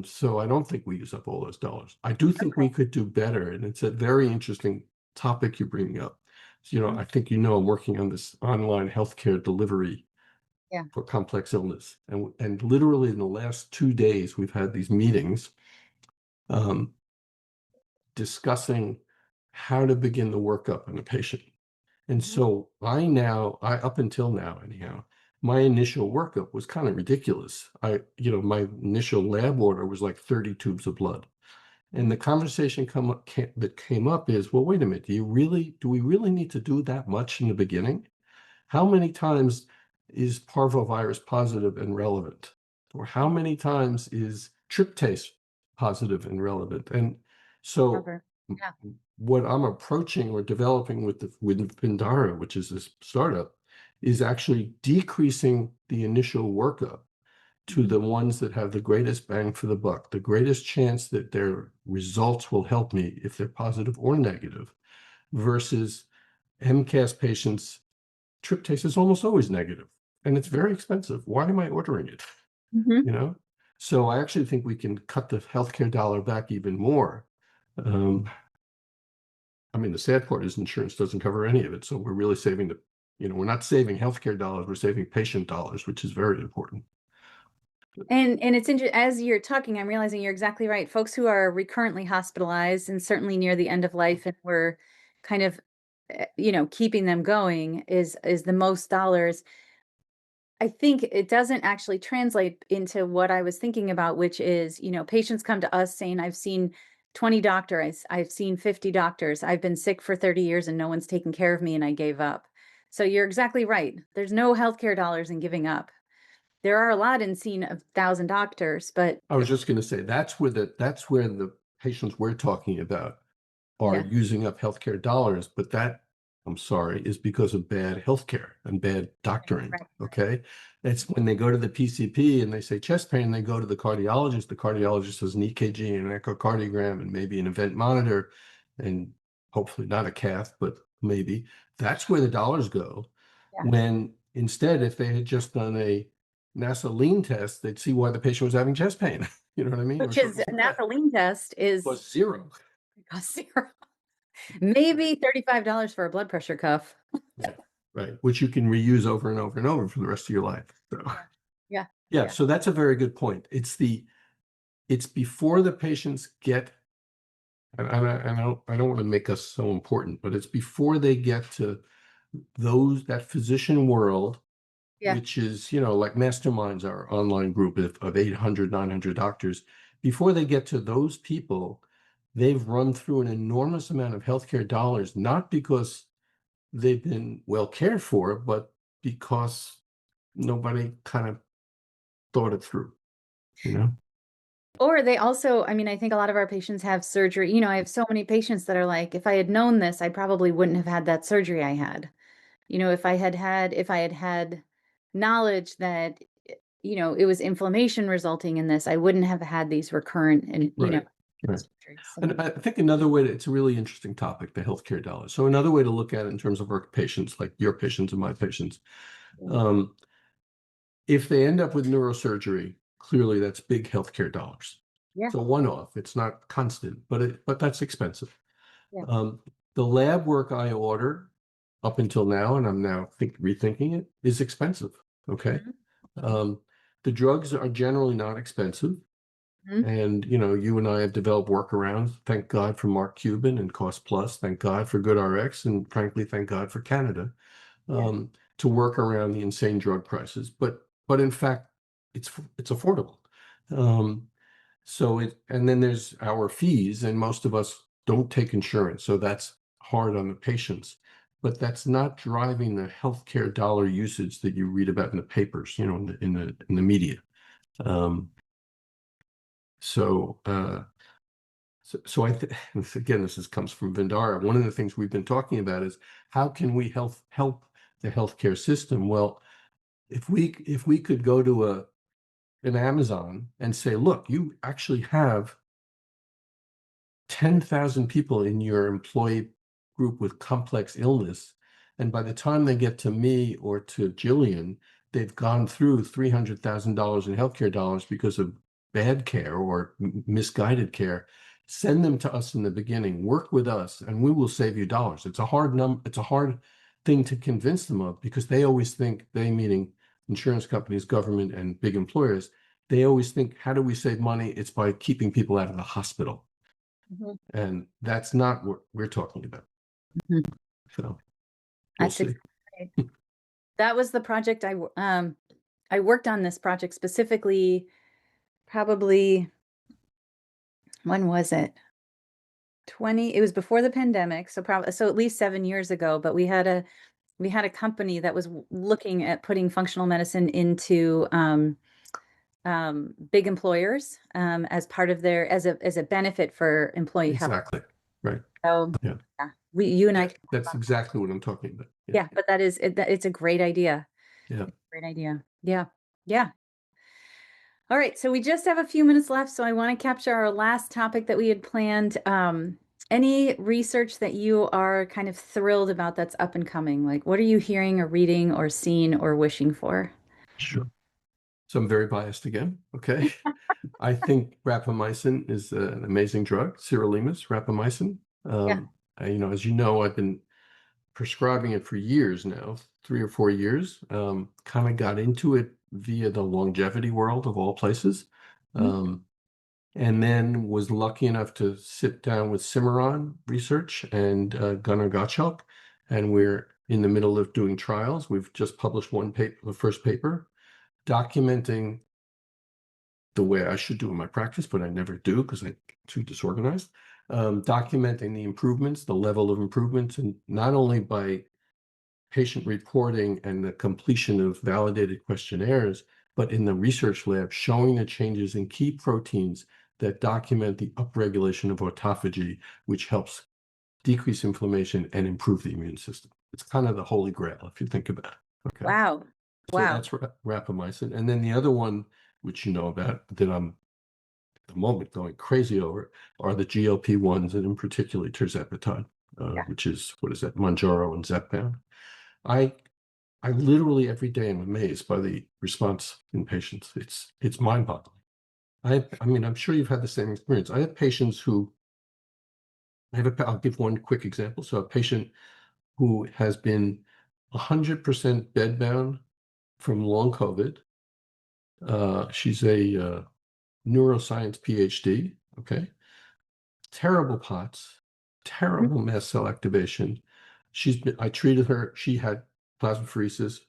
So I don't think we use up all those dollars. I do think we could do better, and it's a very interesting topic you're bringing up. So, I think I'm working on this online healthcare delivery for complex illness, and literally in the last 2 days, we've had these meetings discussing how to begin the workup on a patient. And so up until now anyhow, my initial workup was kind of ridiculous. My initial lab order was like 30 tubes of blood. And the conversation that came up is, well, wait a minute, do we really need to do that much in the beginning? How many times is parvovirus positive and relevant? Or how many times is tryptase positive and relevant? And so Yeah. what I'm approaching or developing with Vindara, which is this startup, is actually decreasing the initial workup to the ones that have the greatest bang for the buck, the greatest chance that their results will help me if they're positive or negative, versus MCAS patients, tryptase is almost always negative, and it's very expensive. Why am I ordering it? Mm-hmm. So I actually think we can cut the healthcare dollar back even more. The sad part is insurance doesn't cover any of it. So we're really saving we're not saving healthcare dollars, we're saving patient dollars, which is very important. And it's interesting, as you're talking, I'm realizing you're exactly right. Folks who are recurrently hospitalized and certainly near the end of life, and we're kind of, keeping them going is the most dollars. I think it doesn't actually translate into what I was thinking about, which is, patients come to us saying, I've seen 20 doctors, I've seen 50 doctors, I've been sick for 30 years and no one's taken care of me and I gave up. So you're exactly right. There's no healthcare dollars in giving up. There are a lot in seeing 1,000 doctors, but I was just going to say that's where the patients we're talking about are yeah, using up healthcare dollars, but that, I'm sorry, is because of bad healthcare and bad doctoring. right. Okay. It's when they go to the PCP and they say chest pain, they go to the cardiologist does an EKG and an echocardiogram and maybe an event monitor and hopefully not a cath, but maybe that's where the dollars go. Yeah. When instead, if they had just done a NASA lean test, they'd see why the patient was having chest pain. You know what I mean? Which is a naphthalene test is Was zero. zero. Maybe $35 for a blood pressure cuff. Right, which you can reuse over and over and over for the rest of your life. So, Yeah. so that's a very good point. It's before the patients get, and I don't want to make us so important, but it's before they get to that physician world, Yeah. which is, like Masterminds, our online group of 800, 900 doctors. Before they get to those people, they've run through an enormous amount of healthcare dollars, not because they've been well cared for, but because nobody kind of thought it through, Or they also, I think a lot of our patients have surgery. I have so many patients that are like, if I had known this, I probably wouldn't have had that surgery I had. If I had had knowledge that, it was inflammation resulting in this, I wouldn't have had these recurrent and, Right. surgeries. So, And I think it's a really interesting topic, the healthcare dollar. So another way to look at it in terms of our patients, like your patients and my patients, if they end up with neurosurgery, clearly that's big healthcare dollars. yeah. It's a one-off. It's not constant, but that's expensive. Yeah. The lab work I order up until now, and I'm now rethinking it, is expensive. Okay. The drugs are generally not expensive. Mhm. And, you and I have developed workarounds. Thank God for Mark Cuban and Cost Plus. Thank God for GoodRx. And frankly, thank God for Canada to work around the insane drug prices. But in fact, it's affordable. And then there's our fees, and most of us don't take insurance. So that's hard on the patients. But that's not driving the healthcare dollar usage that you read about in the papers, in the media. So I again, this comes from Vindara. One of the things we've been talking about is how can we help the healthcare system? Well, if we could go to an Amazon and say, look, you actually have 10,000 people in your employee group with complex illness, and by the time they get to me or to Gillian, they've gone through $300,000 in healthcare dollars because of bad care or misguided care. Send them to us in the beginning, work with us, and we will save you dollars. It's a hard thing to convince them of, because they always think, they meaning insurance companies, government, and big employers, they always think, how do we save money? It's by keeping people out of the hospital. And that's not what we're talking about. So we'll That's see. exactly right. That was the project I worked on this project specifically, probably, when was it? It was before the pandemic, so probably at least 7 years ago, but we had a company that was looking at putting functional medicine into big employers as part of their as a benefit for employee health. Exactly. Right. So Yeah. yeah, you and I Yeah, can talk that's about exactly what I'm talking about. that. Yeah, but it's a great idea. Yeah. Great idea. Yeah. Yeah. All right, so we just have a few minutes left, so I want to capture our last topic that we had planned. Any research that you are kind of thrilled about that's up and coming? Like, what are you hearing or reading or seeing or wishing for? Sure. So I'm very biased again. Okay. I think rapamycin is an amazing drug, sirolimus, rapamycin. Yeah. As you know, I've been prescribing it for years now, 3 or 4 years. Kind of got into it via the longevity world of all places. Mhm. And then was lucky enough to sit down with Cimarron Research and Gunnar Gottschalk, and we're in the middle of doing trials. We've just published one paper, the first paper, documenting the way I should do in my practice, but I never do because I'm too disorganized. Documenting the improvements, the level of improvements, and not only by patient reporting and the completion of validated questionnaires, but in the research lab, showing the changes in key proteins that document the upregulation of autophagy, which helps decrease inflammation and improve the immune system. It's kind of the holy grail, if you think about it. Okay. Wow. So Wow. that's rapamycin. And then the other one, which you know about, that I'm at the moment going crazy over, are the GLP-1s, and in particular tirzepatide, Yeah. which is, what is that, Mounjaro and Zepbound. I literally every day am amazed by the response in patients. It's mind-boggling. I mean, I'm sure you've had the same experience. I have patients who I'll give one quick example. So a patient who has been 100% bedbound from long COVID. She's a neuroscience PhD. Okay, terrible POTS, Mhm. terrible mast cell activation. I treated her. She had plasmapheresis,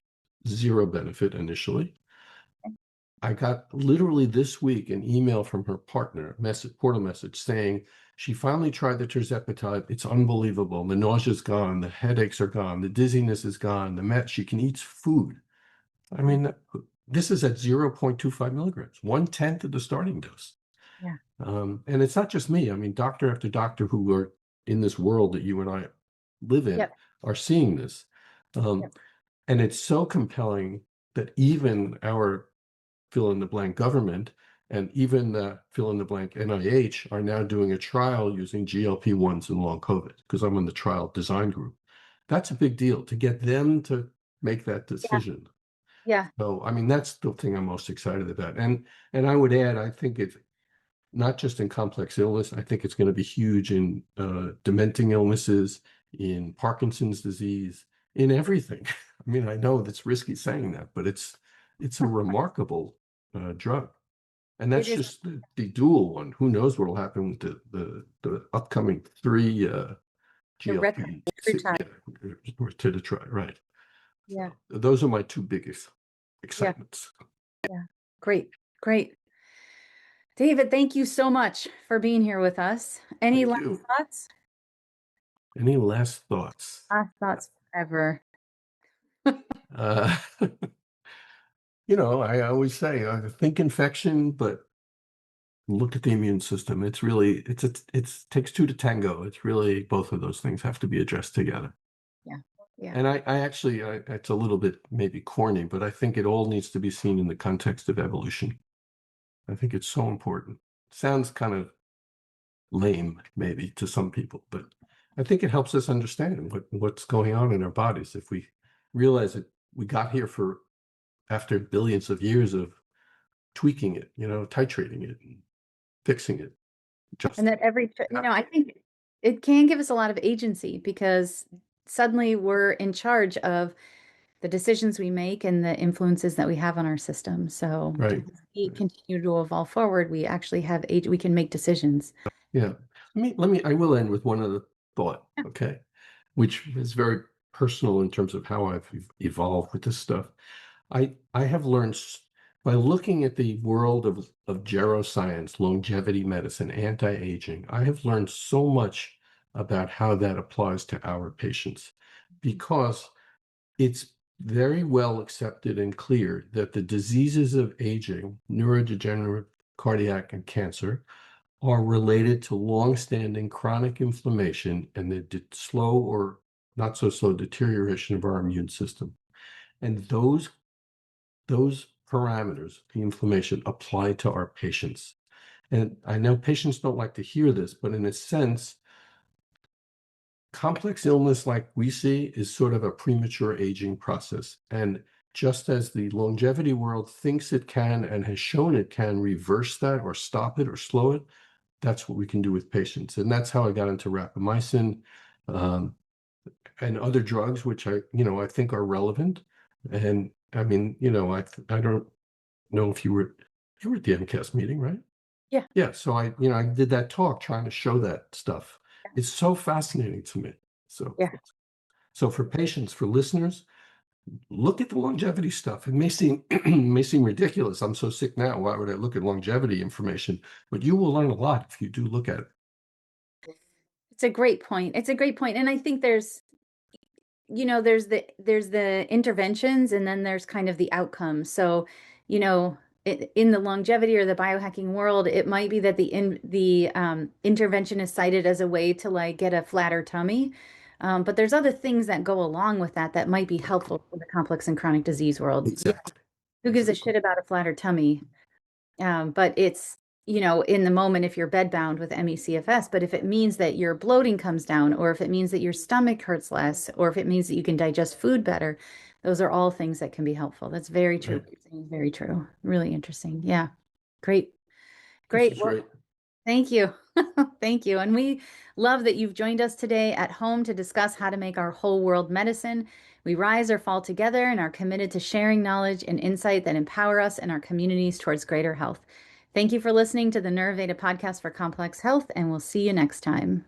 zero benefit initially. I got literally this week an email from her partner, portal message saying she finally tried the tirzepatide. It's unbelievable. The nausea's gone. The headaches are gone. The dizziness is gone. she can eat food. I mean, this is at 0.25 milligrams, 1/10 of the starting dose. Yeah. And it's not just me. I mean, doctor after doctor who are in this world that you and I live in Yep. are seeing this. Yep. And it's so compelling that even our fill in the blank government and even the fill in the blank NIH are now doing a trial using GLP-1s in long COVID, because I'm in the trial design group. That's a big deal to get them to make that Yeah. decision. Yeah. So, I mean, that's the thing I'm most excited about. And I would add, I think it's not just in complex illness. I think it's going to be huge in dementing illnesses, in Parkinson's disease, in everything. I mean, I know that's risky saying that, but it's a remarkable drug. And It that's is just the dual one. Who knows what will happen with the upcoming 3 the GLP record. to the try, right? Yeah. So those are my two biggest Yeah. excitements. Yeah. Great. Great. David, thank you so much for being here with us. Any Thank last you. thoughts? Any last thoughts? Last thoughts forever. Uh, I always say, think infection, but look at the immune system. It's really, it takes two to tango. It's really both of those things have to be addressed together. Yeah. Yeah. And I actually, it's a little bit maybe corny, but I think it all needs to be seen in the context of evolution. I think it's so important. Sounds kind of lame, maybe, to some people, but I think it helps us understand what's going on in our bodies if we realize that we got here after billions of years of tweaking it, titrating it and fixing it. And that I think it can give us a lot of agency because suddenly we're in charge of the decisions we make and the influences that we have on our system. So Right. as we continue to evolve forward, we actually have we can make decisions. Yeah. I will end with one other thought, okay, which is very personal in terms of how I've evolved with this stuff. I have learned by looking at the world of geroscience, longevity medicine, anti-aging, I have learned so much about how that applies to our patients, because it's very well accepted and clear that the diseases of aging, neurodegenerative, cardiac, and cancer, are related to longstanding chronic inflammation and the slow or not so slow deterioration of our immune system. And those parameters, the inflammation, apply to our patients. And I know patients don't like to hear this, but in a sense, complex illness like we see is sort of a premature aging process. And just as the longevity world thinks it can and has shown it can reverse that or stop it or slow it, that's what we can do with patients. And that's how I got into rapamycin, and other drugs, which I think are relevant. And I mean, I don't know if you were at the MCAS meeting, right? Yeah. Yeah. So I did that talk trying to show that stuff. It's so fascinating to me. So, Yeah. so for patients, for listeners, look at the longevity stuff. It may seem may seem ridiculous. I'm so sick now. Why would I look at longevity information? But you will learn a lot if you do look at it. It's a great point. It's a great point. And I think there's the interventions, and then there's kind of the outcomes. So, in the longevity or the biohacking world, it might be that the intervention is cited as a way to like get a flatter tummy. But there's other things that go along with that might be helpful for the complex and chronic disease world. Yeah. Exactly. Who gives a shit about a flatter tummy? But it's, in the moment if you're bedbound with ME/CFS, but if it means that your bloating comes down, or if it means that your stomach hurts less, or if it means that you can digest food better, those are all things that can be helpful. That's very true. Right. What you're saying is very true. Really interesting. Yeah. Great. This Great. is Well, right. thank you. Thank you. And we love that you've joined us today at home to discuss how to make our whole world medicine. We rise or fall together and are committed to sharing knowledge and insight that empower us and our communities towards greater health. Thank you for listening to the Neuroveda Podcast for Complex Health, and we'll see you next time.